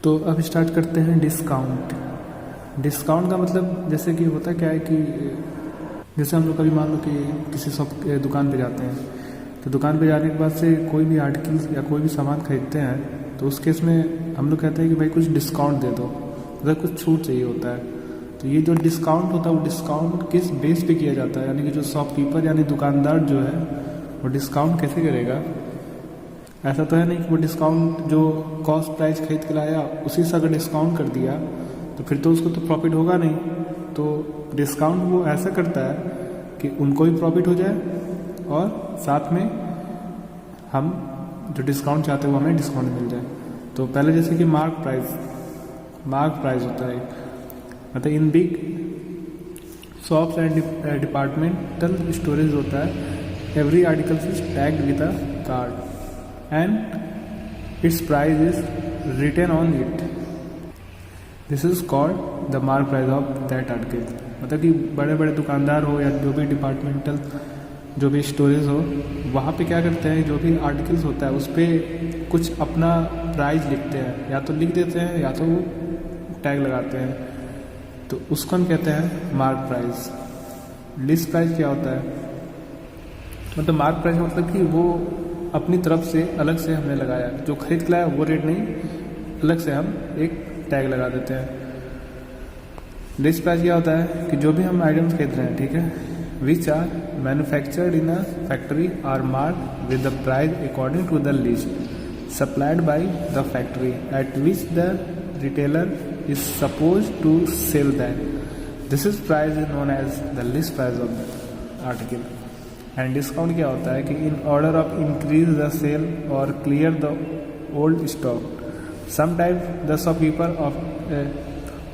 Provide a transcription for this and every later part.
तो अब स्टार्ट करते हैं डिस्काउंट। डिस्काउंट का मतलब जैसे कि होता क्या है कि जैसे हम लोग कभी मान लो कि किसी शॉप दुकान पे जाते हैं, तो दुकान पे जाने के बाद से कोई भी आर्टिकल्स या कोई भी सामान खरीदते हैं, तो उस केस में हम लोग कहते हैं कि भाई कुछ डिस्काउंट दे दो, मतलब कुछ छूट चाहिए होता है। तो ये जो डिस्काउंट होता है वो डिस्काउंट किस बेस पे किया जाता है, यानी कि जो शॉपकीपर यानी दुकानदार जो है वो डिस्काउंट कैसे करेगा। ऐसा तो है नहीं कि वो डिस्काउंट जो कॉस्ट प्राइस खरीद के लाया उसी से अगर डिस्काउंट कर दिया तो फिर तो उसको तो प्रॉफिट होगा नहीं। तो डिस्काउंट वो ऐसा करता है कि उनको भी प्रॉफिट हो जाए और साथ में हम जो डिस्काउंट चाहते हैं वो हमें डिस्काउंट मिल जाए। तो पहले जैसे कि मार्क प्राइस होता है, मतलब in big shops and departmental storage होता है, every article is tagged with a card and its price is written on it. This is called the mark price of that article. मतलब कि बड़े बड़े दुकानदार हो या जो भी डिपार्टमेंटल जो भी स्टोरेज हो, वहाँ पे क्या करते हैं, जो भी आर्टिकल्स होता है उस पर कुछ अपना प्राइस लिखते हैं, या तो लिख देते हैं या तो वो टैग लगाते हैं। तो उसको हम कहते हैं मार्क प्राइस। लिस्ट प्राइस क्या होता है, मतलब मार्क प्राइस मतलब कि वो अपनी तरफ से अलग से हमने लगाया, जो खरीद के लाया वो रेट नहीं, अलग से हम एक टैग लगा देते हैं। लिस्ट प्राइस क्या होता है कि जो भी हम आइटम्स खरीद रहे हैं, ठीक है, which are manufactured in a factory are mark with the price according to the list supplied by the factory at which the retailer is suppose to sell that. This is price is known as the list price of the article. And discount क्या होता है कि in order of increase the sale और clear the old stock sometimes the shopkeeper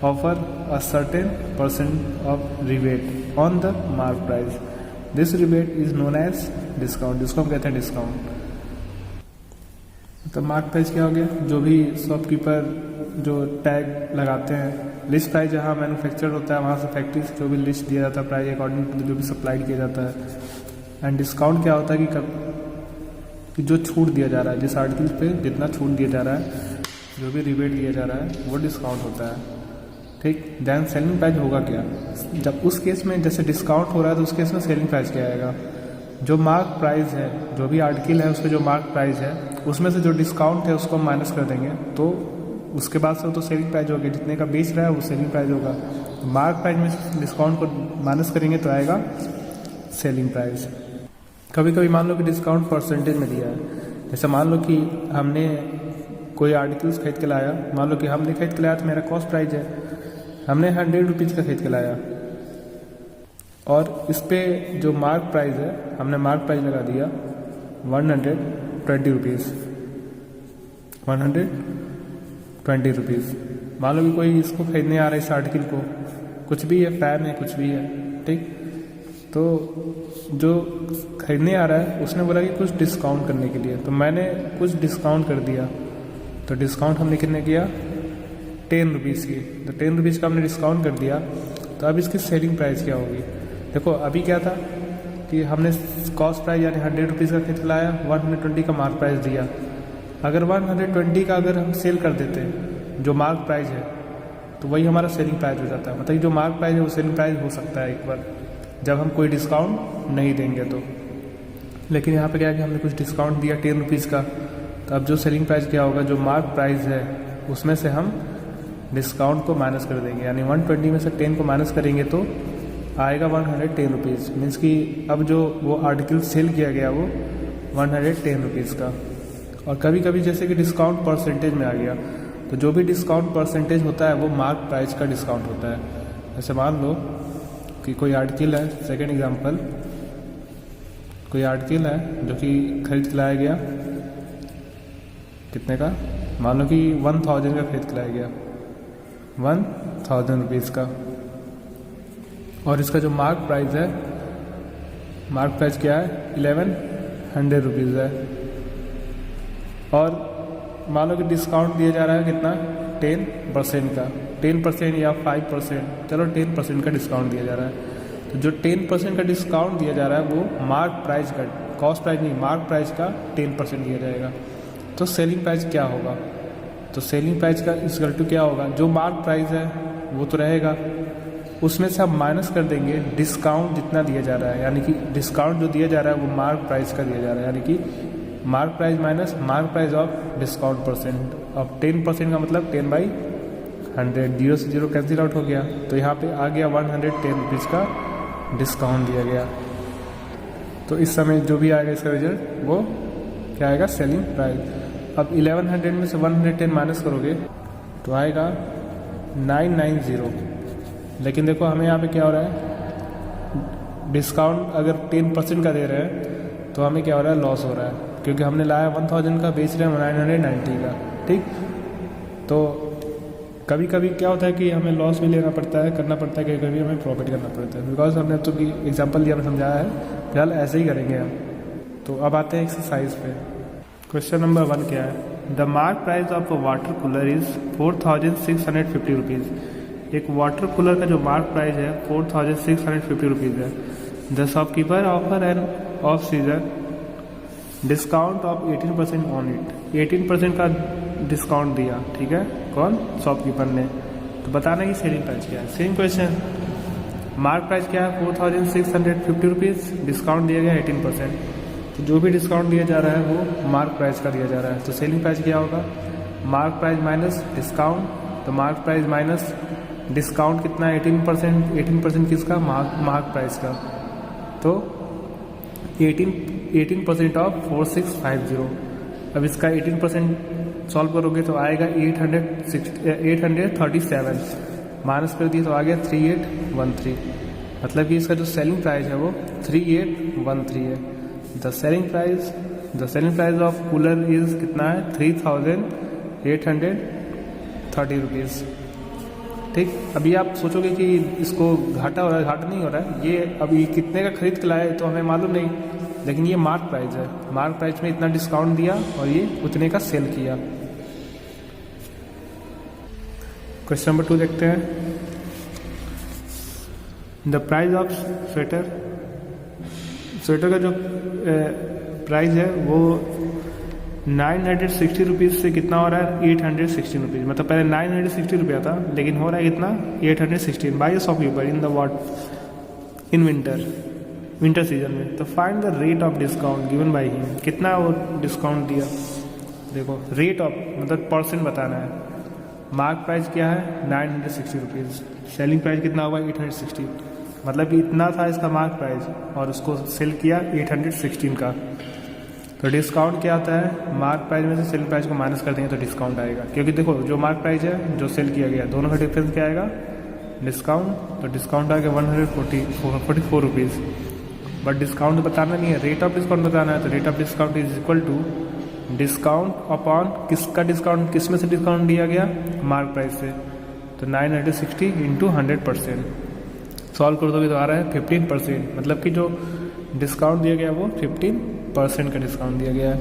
offer a certain percent of rebate on the mark price. This rebate is known as discount. जिसको हम कहते हैं discount. तो मार्क प्राइस क्या हो गया, जो भी शॉपकीपर जो टैग लगाते हैं। लिस्ट प्राइस जहाँ मैन्युफैक्चर होता है वहाँ से फैक्ट्री से जो भी लिस्ट दिया जाता है प्राइस अकॉर्डिंग टू जो भी सप्लाइड किया जाता है। एंड डिस्काउंट क्या होता है कि जो छूट दिया जा रहा है, जिस आर्टिकल पे जितना छूट दिया जा रहा है, जो भी रिबेट दिया जा रहा है वो डिस्काउंट होता है। ठीक, देन सेलिंग प्राइस होगा क्या, जब उस केस में जैसे डिस्काउंट हो रहा है तो उस केस में सेलिंग प्राइस क्या आएगा, जो मार्क प्राइस है, जो भी आर्टिकल है उसका जो मार्क प्राइस है उसमें से जो डिस्काउंट है उसको हम माइनस कर देंगे, तो उसके बाद से तो सेलिंग प्राइस होगी, जितने का बेच रहा है वो सेलिंग प्राइस होगा। तो मार्क प्राइस में डिस्काउंट को माइनस करेंगे तो आएगा सेलिंग प्राइस। कभी कभी मान लो कि डिस्काउंट परसेंटेज में दिया है, जैसे मान लो कि हमने कोई आर्टिकल्स खरीद के लाया, मान लो कि हमने खरीद के लाया तो मेरा कॉस्ट प्राइस है, हमने 100 रुपीज़ का खरीद के लाया और इस पर जो मार्क प्राइस है हमने मार्क प्राइस लगा दिया 120 रुपीज़, 120 रुपीज़। मान लो कि कोई इसको खरीदने आ रहा है, इस आर्टिकल को, कुछ भी है, फैन है, कुछ भी है, ठीक, तो जो खरीदने आ रहा है उसने बोला कि कुछ डिस्काउंट करने के लिए, तो मैंने कुछ डिस्काउंट कर दिया। तो डिस्काउंट हमने कितने किया, 10 रुपीज़ की। तो 10 रुपीज़ का हमने डिस्काउंट कर दिया, तो अब इसकी सेलिंग प्राइस क्या होगी। देखो अभी क्या था कि हमने कॉस्ट प्राइस यानी 100 रुपीज़ का खरीद लाया, 120 का मार्क प्राइस दिया। अगर 120 का अगर हम सेल कर देते जो मार्क प्राइस है, तो वही हमारा सेलिंग प्राइस हो जाता है। मतलब जो मार्क प्राइस है वो सेलिंग प्राइस हो सकता है एक बार जब हम कोई डिस्काउंट नहीं देंगे तो। लेकिन यहाँ पे क्या है कि हमने कुछ डिस्काउंट दिया 10 रुपीज़ का, तो अब जो सेलिंग प्राइस क्या होगा, जो मार्क प्राइस है उसमें से हम डिस्काउंट को माइनस कर देंगे, यानी 120 में से 10 को माइनस करेंगे तो आएगा 110 रुपीज़। मीन्स कि अब जो वो आर्टिकल सेल किया गया वो 110 रुपीज़ का। और कभी कभी जैसे कि डिस्काउंट परसेंटेज में आ गया, तो जो भी डिस्काउंट परसेंटेज होता है वो मार्क प्राइस का डिस्काउंट होता है। जैसे मान लो कि कोई आर्टिकल है, सेकेंड एग्जांपल, कोई आर्टिकल है जो कि खरीद के लाया गया कितने का, मान लो कि 1000 का खरीद के लाया गया, 1000 रुपीज़ का, और इसका जो मार्क प्राइस है, मार्क प्राइस क्या है, 1100 रुपीज़ है। और मान लो कि डिस्काउंट दिया जा रहा है कितना, 10% का, 10% या 5%, चलो 10% का डिस्काउंट दिया जा रहा है। तो जो 10% का डिस्काउंट दिया जा रहा है वो मार्क प्राइस का, कॉस्ट प्राइस नहीं, मार्क प्राइस का 10% दिया जाएगा। तो सेलिंग प्राइस क्या होगा, तो सेलिंग प्राइस का इक्वल टू क्या होगा, जो मार्क प्राइस है वो तो रहेगा, उसमें से हम माइनस कर देंगे डिस्काउंट जितना दिया जा रहा है, यानी कि डिस्काउंट जो दिया जा रहा है वो मार्क प्राइस का दिया जा रहा है, यानी कि mark price minus mark price of discount percent. अब 10% का मतलब 10/100, 0 से 0 कैंसिल आउट हो गया, तो यहाँ पे आ गया 110 रुपीज़ का डिस्काउंट दिया गया। तो इस समय जो भी आएगा इसका रिजल्ट वो क्या आएगा, सेलिंग प्राइस। अब 1100 में से 110 माइनस करोगे तो आएगा 990। लेकिन देखो हमें यहाँ पे क्या हो रहा है, डिस्काउंट अगर 10% का दे रहे हैं तो हमें क्या हो रहा है, लॉस हो रहा है, क्योंकि हमने लाया 1000 का, बेच रहे हैं 990 का। ठीक, तो कभी कभी क्या होता है कि हमें लॉस भी लेना पड़ता है, करना पड़ता है, कभी कभी हमें प्रॉफिट करना पड़ता है, बिकॉज हमने तो कि एग्जाम्पल दिया, हमने समझाया है, फिलहाल ऐसे ही करेंगे हम। तो अब आते हैं एक्सरसाइज पे। क्वेश्चन नंबर 1 क्या है, the mark price of a water cooler is 4650 rupees. एक वाटर कूलर का जो मार्क प्राइस है 4650 रुपीज़ है। The shopkeeper offer an off season discount of 18% on it. 18% का डिस्काउंट दिया, ठीक है, कौन, शॉपकीपर ने। तो बताना है कि सेलिंग प्राइस क्या है। सेम क्वेश्चन, मार्क प्राइस क्या है 4650 रुपीज़, डिस्काउंट दिया गया 18%। तो जो भी डिस्काउंट दिया जा रहा है वो मार्क प्राइस का दिया जा रहा है। तो सेलिंग प्राइस क्या होगा, मार्क प्राइस माइनस डिस्काउंट। तो मार्क प्राइस माइनस डिस्काउंट कितना है, 18%। 18% किसका, मार्क प्राइस का। तो 18% ऑफ 4650। अब इसका 18% सॉल्व करोगे तो आएगा 837, माइनस कर दिए तो आ गया 3813। मतलब कि इसका जो सेलिंग प्राइस है वो 3813 है। The selling price of cooler is कितना है, 3830 रुपीज़। ठीक, अभी आप सोचोगे कि इसको घाटा हो रहा है, घाटा नहीं हो रहा है, ये अभी कितने का खरीद के लाया तो हमें मालूम नहीं, लेकिन ये मार्क प्राइस है, मार्क प्राइस में इतना डिस्काउंट दिया और ये उतने का सेल किया। क्वेश्चन नंबर 2 देखते हैं, द प्राइस ऑफ स्वेटर का जो प्राइस है वो 960 रुपीज़ से कितना हो रहा है, 816 रुपीज़। मतलब पहले 960 रुपया था, लेकिन हो रहा है कितना, 816 by shopkeeper in the in winter season में। तो find the rate of discount given by him. कितना वो डिस्काउंट दिया, देखो रेट ऑफ मतलब परसेंट बताना है। मार्क प्राइस क्या है 960 रुपीज़, सेलिंग प्राइस कितना होगा 860, मतलब कि इतना था इसका मार्क प्राइस और उसको सेल किया 816 का। तो डिस्काउंट क्या आता है, मार्क प्राइस में से सेलिंग प्राइस को माइनस कर देंगे तो डिस्काउंट आएगा, क्योंकि देखो जो मार्क प्राइस है जो सेल किया गया दोनों का डिफरेंस क्या आएगा, डिस्काउंट। तो डिस्काउंट आ गया 144 रुपीज़, बट डिस्काउंट बताना नहीं है, रेट ऑफ डिस्काउंट बताना है। तो rate of discount is equal to discount upon किसका डिस्काउंट, किस में से डिस्काउंट दिया गया, मार्क प्राइस से। तो 960 इंटू 100%, सॉल्व कर दोगे तो आ रहा है 15%, मतलब कि जो डिस्काउंट दिया गया वो 15% का डिस्काउंट दिया गया है।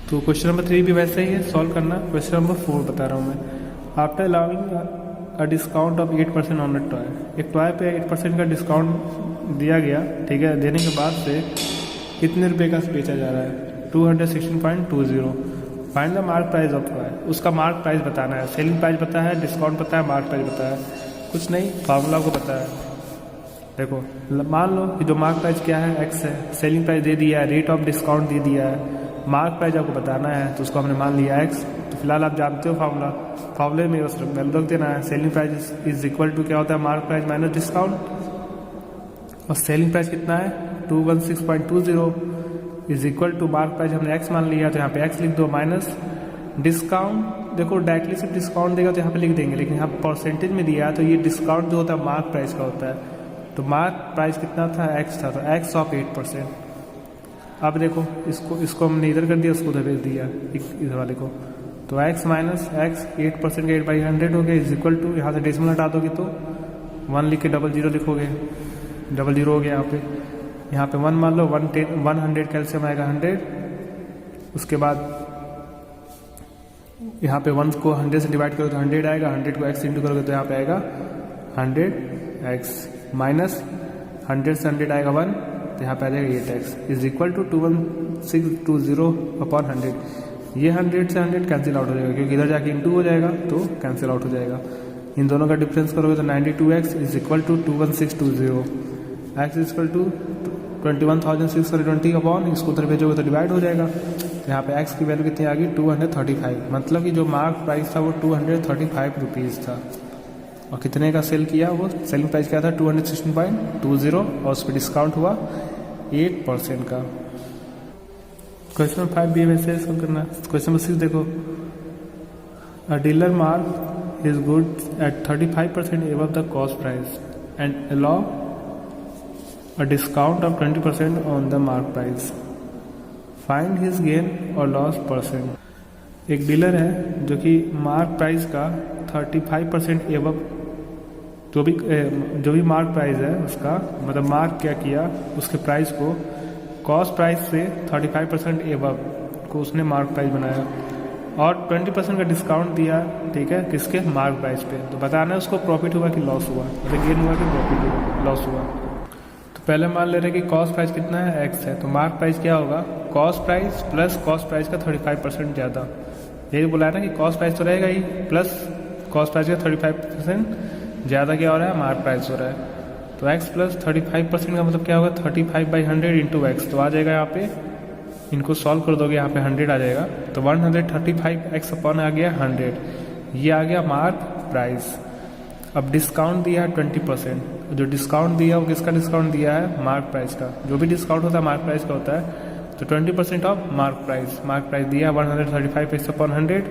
तो क्वेश्चन नंबर 3 भी वैसे ही है, सॉल्व करना। क्वेश्चन नंबर 4 बता रहा हूँ मैं, after allowing a discount of 8% on a toy. एक टॉय पे 8% का डिस्काउंट दिया गया, ठीक है, देने के बाद से कितने रुपए का बेचा जा रहा है, 216.20। Find the mark price of toy, उसका मार्क प्राइस बताना है। सेलिंग प्राइस पता है, डिस्काउंट पता है, मार्क प्राइस पता है, कुछ नहीं, फार्मूला को पता है। देखो मान लो कि जो मार्क प्राइस क्या है, एक्स है, सेलिंग प्राइस दे दिया है, रेट ऑफ डिस्काउंट दे दिया है, मार्क प्राइस आपको बताना है, तो उसको हमने मान लिया एक्स। तो फिलहाल आप जानते हो फार्मूले में बस वैल्यू रख देना है। Selling price is equal to क्या होता है, मार्क प्राइस माइनस डिस्काउंट, और सेलिंग प्राइस कितना है 216.20 is equal to mark price हमने एक्स मान लिया, तो यहाँ पे एक्स लिख दो, माइनस डिस्काउंट। देखो डायरेक्टली सिर्फ डिस्काउंट देगा तो यहाँ पे लिख देंगे, लेकिन यहाँ परसेंटेज में दिया है तो ये डिस्काउंट जो होता है मार्क प्राइस का होता है। तो मार्क प्राइस कितना था, एक्स था, तो एक्स ऑफ 8%। अब देखो इसको हमने इधर कर दिया, उसको उधर भेज दिया इधर वाले को, तो एक्स माइनस एक्स 8% का 8/100 हो गया, इज इक्वल टू, यहाँ से डेसिमल हटा दोगे तो 1 लिख के 00 लिखोगे, 00 हो गया यहाँ पे 1 मान लो, 100 कैल्शियम आएगा 100। उसके बाद यहाँ पे 1 को 100 से डिवाइड करो तो 100 आएगा, 100 को x इंटू करोगे तो यहाँ पे आएगा 100x, माइनस 100 से 100 आएगा 1, तो यहाँ पे आ जाएगा 8x, is equal to 21620 upon 100। ये 100 से 100 कैंसिल आउट हो जाएगा क्योंकि इधर जाके इंटू हो जाएगा तो कैंसिल आउट हो जाएगा। इन दोनों का डिफरेंस करोगे तो 92x is equal to 21620, x is equal to 21,620 upon, इसको उधर भेजोगे तो डिवाइड हो जाएगा। तो यहाँ पे x की वैल्यू कितनी आ गई 235, मतलब कि जो मार्क प्राइस था वो 235 रुपीज़ था। और कितने का सेल किया, वो सेलिंग प्राइस क्या था 216.20 और उस पर डिस्काउंट हुआ 8% का। क्वेश्चन 5 भी वैसे सॉल्व करना। क्वेश्चन नंबर 6 देखो, अ dealer mark his goods at 35% above the cost price and allow a discount of 20% on the mark price. Find his gain or loss %. एक डीलर है जो कि मार्क प्राइस का 35% एबव, जो भी मार्क प्राइस है उसका, मतलब मार्क क्या किया उसके प्राइस को कॉस्ट प्राइस से 35% एबव को उसने मार्क प्राइस बनाया और 20% का डिस्काउंट दिया, ठीक है, किसके मार्क प्राइस पे। तो बताना है उसको प्रॉफिट हुआ कि लॉस हुआ, मतलब गेन हुआ कि प्रॉफिट हुआ, लॉस हुआ। तो पहले मान ले रहे कि कॉस्ट प्राइस कितना है x है, तो मार्क प्राइस क्या होगा cost price plus cost price का 35% ज़्यादा। यही बोला है ना कि कॉस्ट प्राइस तो रहेगा ही प्लस कॉस्ट प्राइस का 35% ज़्यादा क्या हो रहा है, मार्क प्राइस हो रहा है। तो x प्लस 35% का मतलब क्या होगा 35/100 इंटू एक्स। तो आ जाएगा यहाँ पे, इनको सॉल्व कर दोगे यहाँ पे 100 आ जाएगा, तो 135x अपॉन आ गया 100, ये आ गया मार्क प्राइस। अब डिस्काउंट दिया है 20%, जो डिस्काउंट दिया वो किसका डिस्काउंट दिया है, मार्क प्राइस का। जो भी डिस्काउंट होता है मार्क प्राइस का होता है, तो 20% of mark price. Mark price दिया 135x अपॉन 100,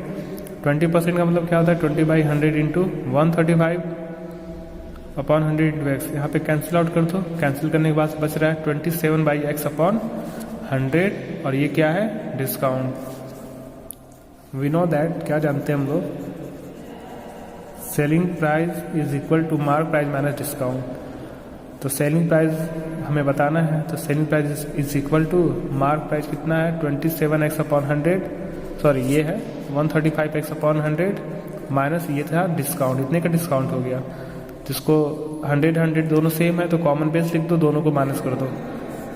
20% का मतलब क्या होता है 20/100 इंटू 135 अपॉन 100 इंटू एक्स। यहाँ पे कैंसिल आउट कर दो, कैंसिल करने के बाद बच रहा है 27/x अपॉन 100, और ये क्या है डिस्काउंट। वी नो दैट, क्या जानते हैं हम लोग, selling price is equal to mark price minus discount. तो सेलिंग प्राइस हमें बताना है, तो selling price is equal to mark price कितना है 27x अपॉन 100, सॉरी ये है 135x अपॉन 100 माइनस ये था डिस्काउंट, इतने का डिस्काउंट हो गया। जिसको 100 दोनों सेम है तो कॉमन बेस लिख दो, दोनों को माइनस कर दो,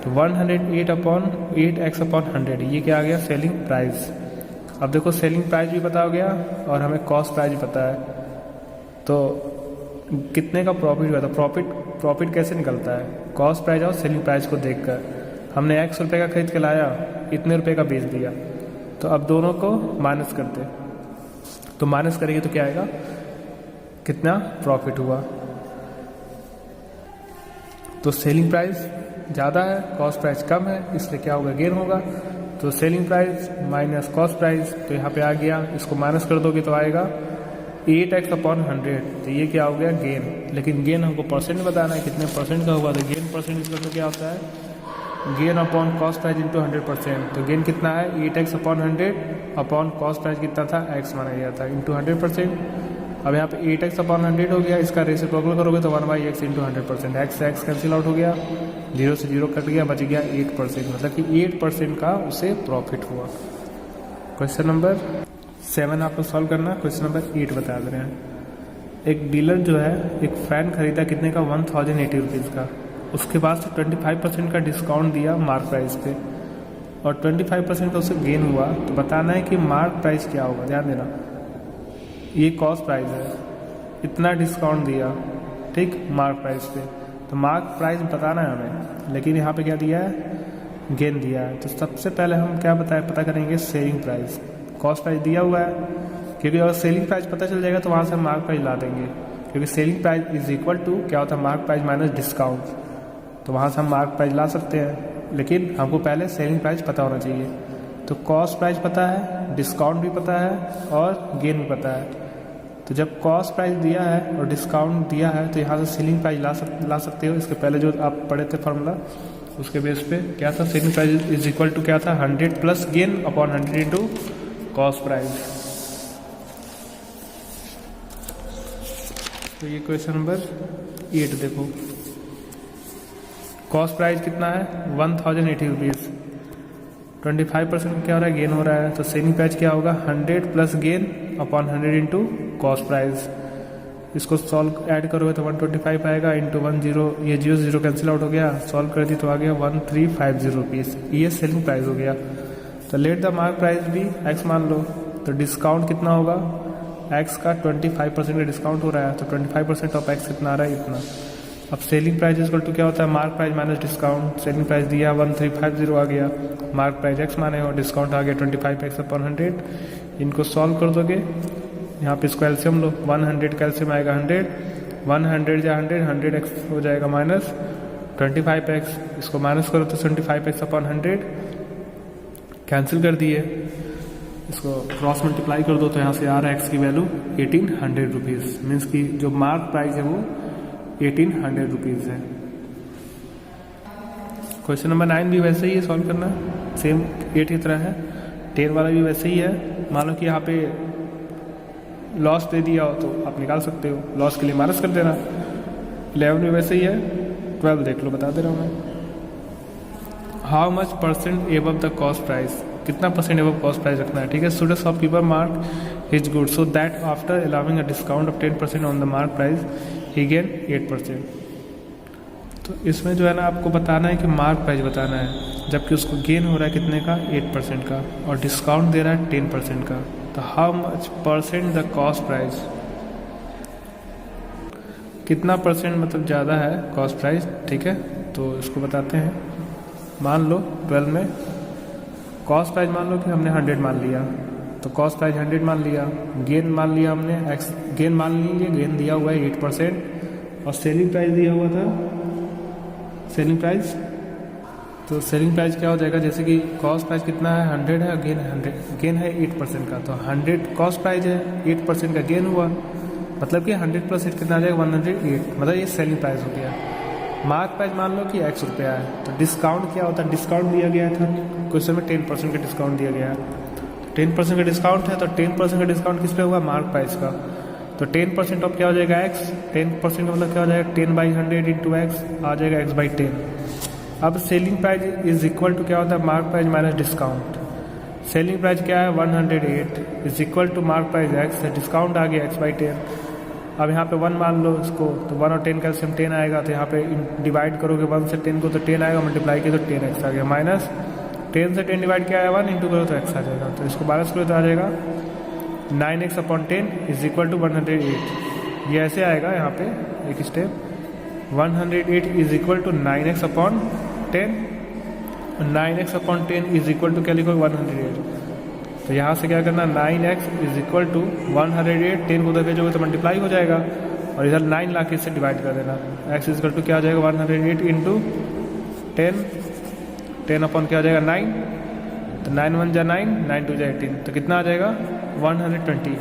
तो 108 अपॉन 8x अपॉन 100, ये क्या आ गया सेलिंग प्राइस। अब देखो सेलिंग प्राइस भी पता हो गया और हमें कॉस्ट प्राइस भी पता है, तो कितने का प्रॉफिट हुआ था। प्रॉफिट कैसे निकलता है, कॉस्ट प्राइस और सेलिंग प्राइस को देखकर। हमने x रुपये का खरीद के लाया, इतने रुपए का बेच दिया, तो अब दोनों को माइनस करते, तो माइनस करेंगे तो क्या आएगा, कितना प्रॉफिट हुआ। तो सेलिंग प्राइस ज़्यादा है, कॉस्ट प्राइस कम है, इसलिए क्या होगा गेन होगा। तो selling price minus cost price, तो यहाँ पे आ गया, इसको माइनस कर दोगे तो आएगा 8x अपॉन 100, तो ये क्या हो गया गेन। लेकिन गेन हमको परसेंट बताना है, कितने परसेंट का हुआ, तो गेन परसेंट तो क्या होता है gain upon cost price into 100%। तो गेन कितना है 8x upon 100 upon cost price कितना था x माना गया था इंटू 100%। अब यहाँ पे 8x अपॉन 100 हो गया, इसका रेसिप्रोकल करोगे तो 1/x into 100%, x cancel out हो गया, 0 से 0 कट गया, बच गया 8%, मतलब कि 8% का उसे प्रॉफिट हुआ। क्वेश्चन नंबर 7 आपको सॉल्व करना। क्वेश्चन नंबर 8 बता दे रहे हैं, एक डीलर जो है एक फ़ैन खरीदा कितने का 1080 रुपीज़ का, उसके बाद से 25% का डिस्काउंट दिया मार्क प्राइस पे और 25% का उसे गेन हुआ। तो बताना है कि मार्क प्राइस क्या होगा। ध्यान देना, ये कॉस्ट प्राइस है, इतना डिस्काउंट दिया ठीक मार्क प्राइस पे, तो मार्क प्राइस बताना है हमें, लेकिन यहाँ पे क्या दिया है गेन दिया है। तो सबसे पहले हम क्या पता करेंगे सेलिंग प्राइस। कॉस्ट प्राइस दिया हुआ है, क्योंकि अगर सेलिंग प्राइस पता चल जाएगा तो वहाँ से हम मार्क प्राइस ला देंगे, क्योंकि selling price is equal to क्या होता है मार्क प्राइस माइनस डिस्काउंट, तो वहाँ से हम मार्क प्राइस ला सकते हैं। लेकिन हमको पहले सेलिंग प्राइस पता होना चाहिए। तो कॉस्ट प्राइस पता है, डिस्काउंट भी पता है और गेन भी पता है। तो जब कॉस्ट प्राइस दिया है और डिस्काउंट दिया है तो यहाँ से सेलिंग प्राइस ला सकते हो। इसके पहले जो आप पढ़े थे फार्मूला, उसके बेस पे क्या था, selling price is equal to क्या था 100 plus gain upon 100 into cost price. तो ये क्वेश्चन नंबर 8 देखो, कॉस्ट प्राइस कितना है 1080 रुपीज़, 25% क्या हो रहा है गेन हो रहा है, तो सेलिंग प्राइस क्या होगा 100 plus gain upon 100 into cost price. इसको सॉल्व ऐड करोगे तो 125 आएगा इंटू 10, ये 0 कैंसिल आउट हो गया, सॉल्व कर दी तो आ गया 1350 रुपीज़, ये सेलिंग प्राइस हो गया। तो तो लेट द मार्क प्राइस भी एक्स मान लो, तो डिस्काउंट कितना होगा, एक्स का 25% का डिस्काउंट हो रहा है, तो 25% ऑफ एक्स कितना आ रहा है, इतना। अब सेलिंग प्राइस इक्वल टू क्या होता है, mark price minus discount. Selling price दिया 1350 आ गया, मार्क प्राइस एक्स माने और डिस्काउंट आ गया 25x/100। इनको सॉल्व कर दोगे, यहाँ पे इसको एलसीएम लो, 100 का एलसीएम आएगा 100, 100 या 100x हो जाएगा माइनस 25x, इसको माइनस करो तो 25x/100 कैंसिल कर दिए, इसको क्रॉस मल्टीप्लाई कर दो तो यहाँ से आ रहा है एक्स की वैल्यू 1800 रुपीज़, मीन्स कि जो मार्क प्राइस है वो 1800 रुपीज़ है। क्वेश्चन नंबर 9 भी वैसे ही है सॉल्व करना, सेम 8 की तरह है। 10 वाला भी वैसे ही है। मान लो कि यहाँ पे लॉस दे दिया हो तो आप निकाल सकते हो, लॉस के लिए माइनस कर देना। 11 भी वैसे ही है। 12 देख लो, बता दे रहा हूँ मैं। How much percent above the cost price, कितना परसेंट एबव कॉस्ट प्राइस रखना है, ठीक है। Should shopkeeper mark his good so that after allowing a discount of 10% on the mark price he gain 8%। तो इसमें जो है ना आपको बताना है कि मार्क प्राइस बताना है, जबकि उसको गेन हो रहा है कितने का, 8% का, और डिस्काउंट दे रहा है 10% का। तो how much percent the cost price, कितना परसेंट मतलब ज़्यादा है कॉस्ट प्राइस, ठीक है। तो इसको बताते हैं। मान लो 12 में कॉस्ट प्राइस मान लो कि हमने 100 मान लिया, तो कॉस्ट प्राइस 100 मान लिया, गेन मान लिया हमने एक्स, गेन मान लीजिए, गेन दिया हुआ है 8%, और सेलिंग प्राइस दिया हुआ था, सेलिंग प्राइस, तो सेलिंग प्राइस क्या हो जाएगा, जैसे कि कॉस्ट प्राइस कितना है 100 है, गेन 100, गेन है 8% का, तो 100 कॉस्ट प्राइस है, 8% का गेन हुआ, मतलब कि 100% कितना आ जाएगा 108, मतलब ये सेलिंग प्राइस हो गया। मार्क प्राइस मान लो कि x रुपया है, तो डिस्काउंट क्या होता है, डिस्काउंट दिया गया था क्वेश्चन में 10% का डिस्काउंट दिया गया है, 10% का डिस्काउंट है, तो 10% का डिस्काउंट किस पे हुआ, मार्क प्राइस का, तो 10% ऑफ क्या हो जाएगा x, 10% का मतलब क्या हो जाएगा 10/100 इंटू x, आ जाएगा x/10। अब selling price is equal to क्या होता है, mark price minus discount. Selling price क्या है 108 is equal to mark price x, discount आ गया x/10। अब यहाँ पे 1 मान लो इसको, तो 1 और 10 का एलसीएम 10 आएगा, तो यहाँ पे डिवाइड करोगे 1 से 10 को तो 10 आएगा, मल्टीप्लाई किया तो 10x आ गया, माइनस 10 से 10 डिवाइड किया है 1 इंटू करो तो x आ जाएगा, तो इसको माइनस करो तो आ जाएगा 9x/10 इज इक्वल टू 108। ये ऐसे आएगा यहाँ पे एक step, 108 is equal to 9x/10, 9x/10 is equal to क्या लिखोगे 108। तो यहाँ से क्या करना, 9x इज इक्वल टू 108, 10 को उधर भेजोगे तो मल्टीप्लाई हो जाएगा, और इधर 9 ला के इससे डिवाइड कर देना। x इज इक्वल टू क्या हो जाएगा 108 इंटू 10, 10 अपॉन क्या हो जाएगा 9, तो 9 1 जा 9, 9 2 जा 18, तो कितना आ जाएगा 120।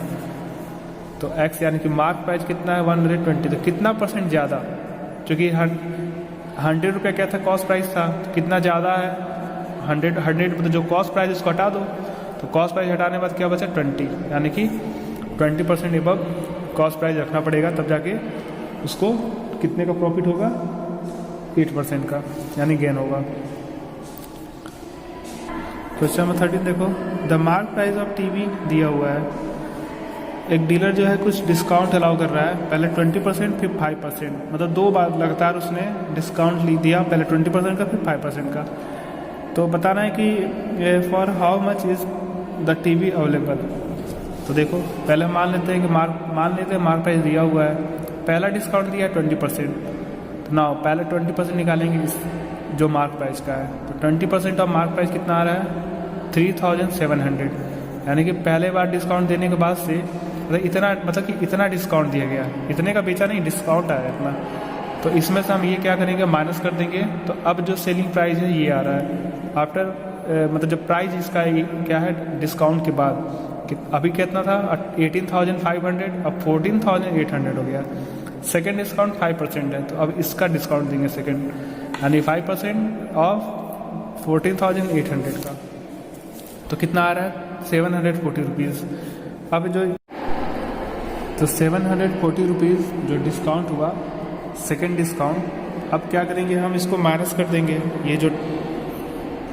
तो x यानी कि मार्क प्राइस कितना है 120, तो कितना परसेंट ज़्यादा, क्योंकि 100 रुपये क्या था कॉस्ट प्राइस था, तो कितना ज़्यादा है 100 मतलब जो कॉस्ट प्राइस उसको हटा दो, तो कॉस्ट प्राइस हटाने के बाद क्या बचा 20, यानी कि 20% एबव कॉस्ट प्राइस रखना पड़ेगा, तब जाके उसको कितने का प्रॉफिट होगा 8% का, यानी गेन होगा। क्वेश्चन नंबर 13 देखो, the mark price of TV दिया हुआ है, एक डीलर जो है कुछ डिस्काउंट अलाउ कर रहा है, पहले 20% फिर 5%, मतलब 2 बार लगातार उसने डिस्काउंट दिया, पहले 20% का फिर 5% का। तो बताना है कि for how much is the TV available. तो देखो पहले मान लेते हैं कि मार्क प्राइस दिया हुआ है, पहला डिस्काउंट दिया है 20%, तो ना पहले 20% निकालेंगे इस जो मार्क प्राइस का है, तो 20% ऑफ मार्क प्राइस कितना आ रहा है 3700, यानी कि पहले बार डिस्काउंट देने के बाद से मतलब कि इतना डिस्काउंट दिया गया, इतने का बेचा नहीं, डिस्काउंट आया इतना, तो इसमें से हम ये क्या करेंगे माइनस कर देंगे, तो अब जो सेलिंग प्राइस है ये आ रहा है आफ्टर मतलब जो प्राइस इसका क्या है डिस्काउंट के बाद, कि अभी कितना था 18,500, अब 14,800 हो गया। सेकेंड डिस्काउंट 5% है, तो अब इसका डिस्काउंट देंगे सेकेंड, यानी 5% ऑफ 14,800 का, तो कितना आ रहा है 740 रुपीज़। अब जो तो 740 रुपीज़ जो डिस्काउंट हुआ सेकेंड डिस्काउंट, अब क्या करेंगे हम इसको माइनस कर देंगे, ये जो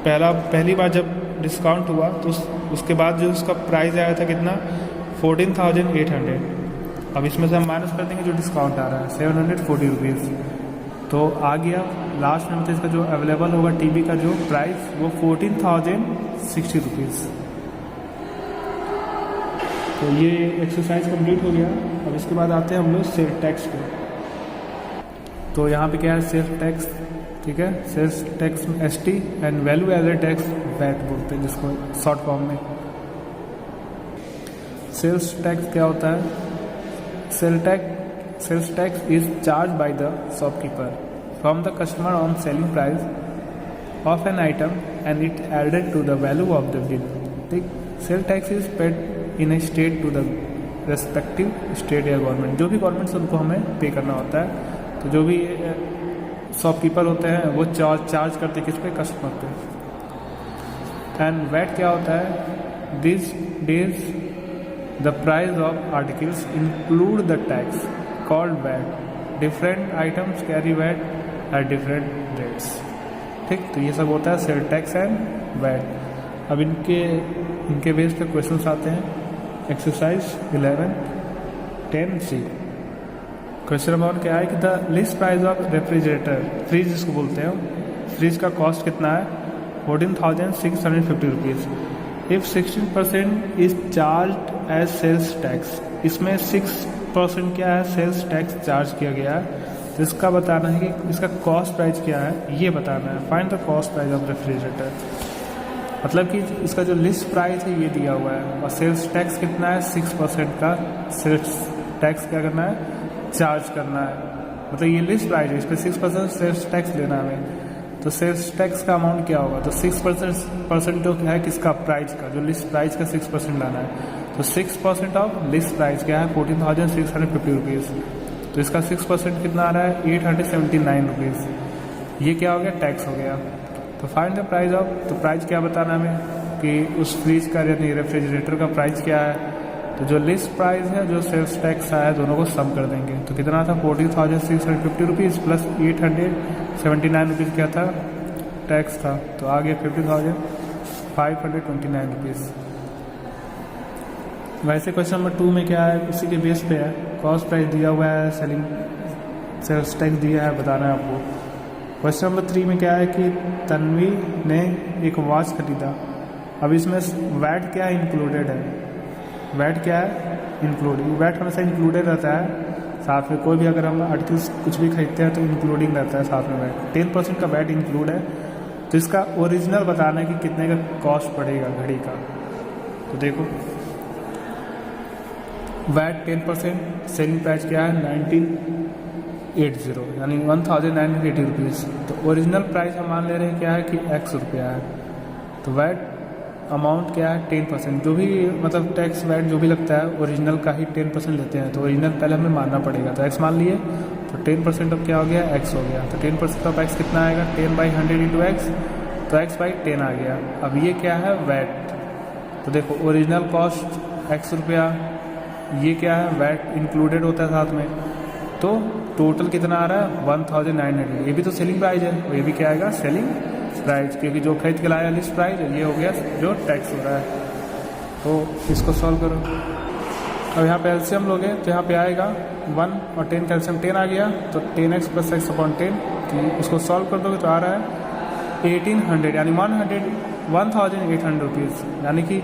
पहली बार जब डिस्काउंट हुआ तो उसके बाद जो उसका प्राइस आया था कितना 14,800, अब इसमें से हम माइनस कर देंगे जो डिस्काउंट आ रहा है 740 रुपीज़, तो आ गया लास्ट में मतलब इसका जो अवेलेबल होगा टीवी का जो प्राइस वो 14,060 रुपीज़। तो ये एक्सरसाइज कंप्लीट हो गया। अब इसके बाद आते हैं हम लोग सेल टैक्स पे। तो यहाँ पे क्या है, सेल्स टैक्स, ठीक है, sales tax ST and value added tax VAT बोलते हैं जिसको शॉर्ट फॉर्म में। सेल्स टैक्स क्या होता है? Sales tax is charge by the shopkeeper from the customer on selling price of an item and it added to the value of the bill. ठीक, sale tax is paid in a state to the respective state या government, जो भी government से उनको हमें पे करना होता है। तो जो भी शॉपकीपर होते हैं वो चार्ज करते हैं किस पे, कस्टमर पे। एंड वैट क्या होता है? These days the price of articles include the tax called VAT. Different items carry VAT at different rates. ठीक, तो ये सब होता है सेल टैक्स एंड वैट। अब इनके बेस पे क्वेश्चंस आते हैं। Exercise 11 10C। क्वेश्चन नंबर 1 क्या है कि the list price of refrigerator, fridge जिसको बोलते हैं, फ्रिज का कॉस्ट कितना है? 14,650 rupees. If 16% is charge as sales tax, इसमें 6% क्या है, सेल्स टैक्स चार्ज किया गया है। तो इसका बताना है कि इसका कॉस्ट प्राइस क्या है, ये बताना है। Find the cost price of refrigerator, मतलब कि इसका जो लिस्ट प्राइस है ये दिया हुआ है और सेल्स टैक्स कितना है, 6% का सेल्स टैक्स क्या करना है, चार्ज करना है। मतलब ये लिस्ट प्राइस है, इस पर 6% सेल्स टैक्स लेना है हमें। तो सेल्स टैक्स का अमाउंट क्या होगा? तो 6% जो है किसका, प्राइस का, जो लिस्ट प्राइस का 6% लाना है। तो 6% ऑफ लिस्ट प्राइस क्या है, 14,650 रुपीज़। तो इसका 6% कितना आ रहा है, 879 रुपीज़। ये क्या हो गया, टैक्स हो गया। तो फाइंड द प्राइस ऑफ, तो प्राइस क्या बताना हमें कि उस फ्रिज का यानी रेफ्रिजरेटर का प्राइस क्या है। तो जो लिस्ट प्राइस है जो सेल्स टैक्स आया है दोनों को सम कर देंगे। तो कितना था, 14,650 रुपीज़ प्लस 879 रुपीज़ क्या था, टैक्स था। तो आ गया 50,529 रुपीज़। वैसे क्वेश्चन नंबर 2 में क्या है, उसी के बेस पे है, कॉस्ट प्राइस दिया हुआ है, सेल्स टैक्स दिया है, बताना है आपको। क्वेश्चन नंबर 3 में क्या है कि तन्वी ने एक वॉच खरीदा। अब इसमें वैट क्या इंक्लूडेड है, वैट क्या है, इंक्लूडिंग। वैट हमेशा इंक्लूडेड रहता है साथ में, कोई भी अगर हम आर्टिकल्स कुछ भी खरीदते हैं तो इंक्लूडिंग रहता है साथ में वैट। 10% का वैट इंक्लूड है। तो इसका ओरिजिनल बताना है कि कितने का कॉस्ट पड़ेगा घड़ी का। तो देखो वैट 10%, सेलिंग प्राइस क्या है 1980 यानी 1980 रुपीज़। तो ओरिजिनल प्राइस हम मान ले रहे हैं क्या है कि X रुपया है। तो वैट अमाउंट क्या है 10%, जो भी मतलब टैक्स वैट जो भी लगता है ओरिजिनल का ही 10% लेते हैं। तो ओरिजिनल पहले हमें मानना पड़ेगा। तो X मान लिए, तो 10% अब क्या हो गया, X हो गया। तो 10% ऑफ X कितना आएगा, 10/100 इंटू X, तो X/10 आ गया। अब ये क्या है, वैट। तो देखो ओरिजिनल कॉस्ट X रुपया, ये क्या है, वैट इंक्लूडेड होता है साथ में। तो टोटल कितना आ रहा है 1900। ये भी तो सेलिंग प्राइस है, और ये भी क्या आएगा, सेलिंग प्राइस, क्योंकि जो खरीद के लाया लिस्ट प्राइस ये हो गया जो टैक्स हो रहा है। तो इसको सॉल्व करो। अब यहाँ पे एलसीएम लोगे तो यहाँ पे आएगा 1 और 10 का एलसीएम 10 आ गया। तो 10x + x/10, तो उसको सॉल्व कर दोगे तो आ रहा है 1800 यानी 1800 रुपीज़। यानी कि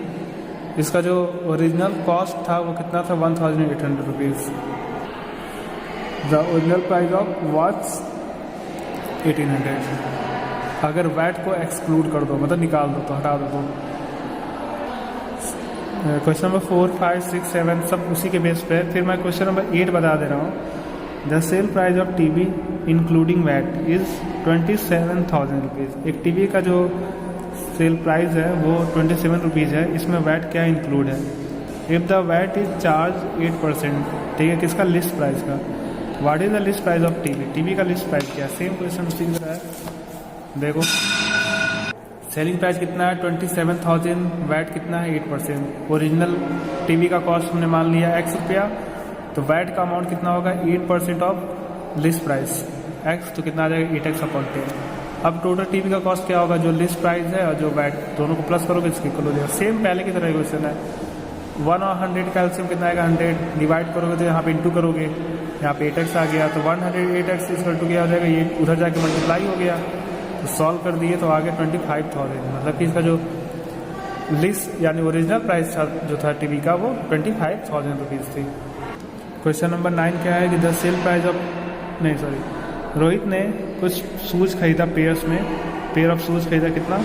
इसका जो ओरिजिनल कॉस्ट था वो कितना था, 1800 rupees. The original price of watch 1800। अगर वैट को एक्सक्लूड कर दो, मतलब निकाल दो, तो हटा दो। तो क्वेश्चन नंबर 4, 5, 6, 7 सब उसी के बेस पे है। फिर मैं क्वेश्चन नंबर 8 बता दे रहा हूँ। The sale price of TV including VAT is 27,000 rupees. एक टीवी का जो सेल प्राइस है वो 27 रुपीज़ है। इसमें वैट क्या इंक्लूड है। If the VAT is charge 8%, ठीक है, किसका, लिस्ट प्राइस का। What is the list price of TV, TV का लिस्ट प्राइस क्या है। सेम क्वेश्चन उसी की तरह है। देखो सेलिंग प्राइस कितना है 27,000, वैट कितना है 8%। ओरिजिनल टीवी का कॉस्ट हमने मान लिया X रुपया, तो वैट का अमाउंट कितना होगा 8% ऑफ लिस्ट प्राइस X, तो कितना आ जाएगा 8x/10। अब टोटल टीवी का कॉस्ट क्या होगा, जो लिस्ट प्राइस है और जो वैट, दोनों को प्लस करोगे इसके इक्वल हो जाएगा। सेम पहले की तरह क्वेश्चन है। 1 और 100 का एलसीएम कितना आएगा 100, डिवाइड करोगे तो यहाँ पे इंटू करोगे, यहाँ पे 8x आ गया तो 108x इक्वल टू क्या हो जाएगा, ये उधर जाके मल्टीप्लाई हो गया, तो सॉल्व कर दिए तो आगे 25,000, मतलब कि इसका जो लिस्ट यानी ओरिजिनल प्राइस था जो था टीवी का वो 25,000 रुपीज़ थी। क्वेश्चन नंबर 9 क्या है कि the sale price of Rohit ने कुछ शूज़ खरीदा पेयर ऑफ शूज़ खरीदा, कितना,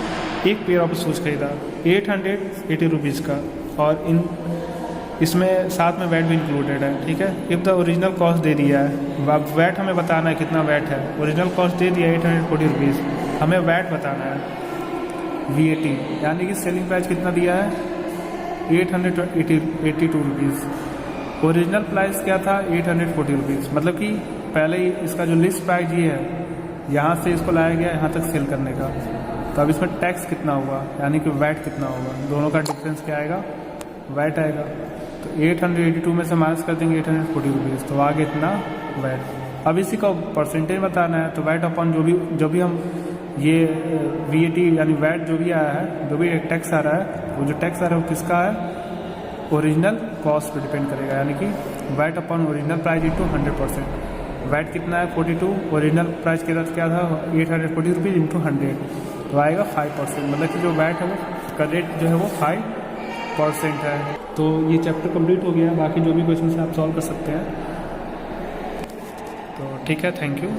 एक पेयर ऑफ शूज़ खरीदा 880 रुपीज़ का, और इसमें साथ में वैट भी इंक्लूडेड है, ठीक है। इफ़ द ओरिजिनल कॉस्ट दे दिया है, अब वैट हमें बताना है कितना वैट है, ओरिजिनल कॉस्ट दे दिया 840 रुपीज़, हमें वैट बताना है VAT, यानी कि सेलिंग प्राइस कितना दिया है 882 रुपीज़, ओरिजिनल प्राइस क्या था 840 रुपीज़, मतलब कि पहले ही इसका जो लिस्ट प्राइस ये है यहाँ से इसको लाया गया यहाँ तक सेल करने का, तो अब इसमें टैक्स कितना होगा यानी कि वैट कितना होगा, दोनों का डिफरेंस क्या आएगा, वैट आएगा। तो 882 में से माइनस कर देंगे 840 रुपीज़, तो आगे इतना वैट। अब इसी का परसेंटेज बताना है, तो वैट अपॉन जो भी हम ये VAT यानी वैट जो भी आया है, जो भी टैक्स आ रहा है, वो जो टैक्स आ रहा है वो किसका है, ओरिजिनल कॉस्ट पे डिपेंड करेगा, यानी कि VAT upon original price into 100%। VAT कितना है 42, ओरिजिनल प्राइस के साथ क्या था 840 रुपीज़ इंटू 100, तो आएगा 5%, मतलब कि जो वैट है वो का रेट जो है वो 5% है। तो ये चैप्टर कंप्लीट हो गया, बाकी जो भी क्वेश्चन है आप सॉल्व कर सकते हैं। तो ठीक है, थैंक यू।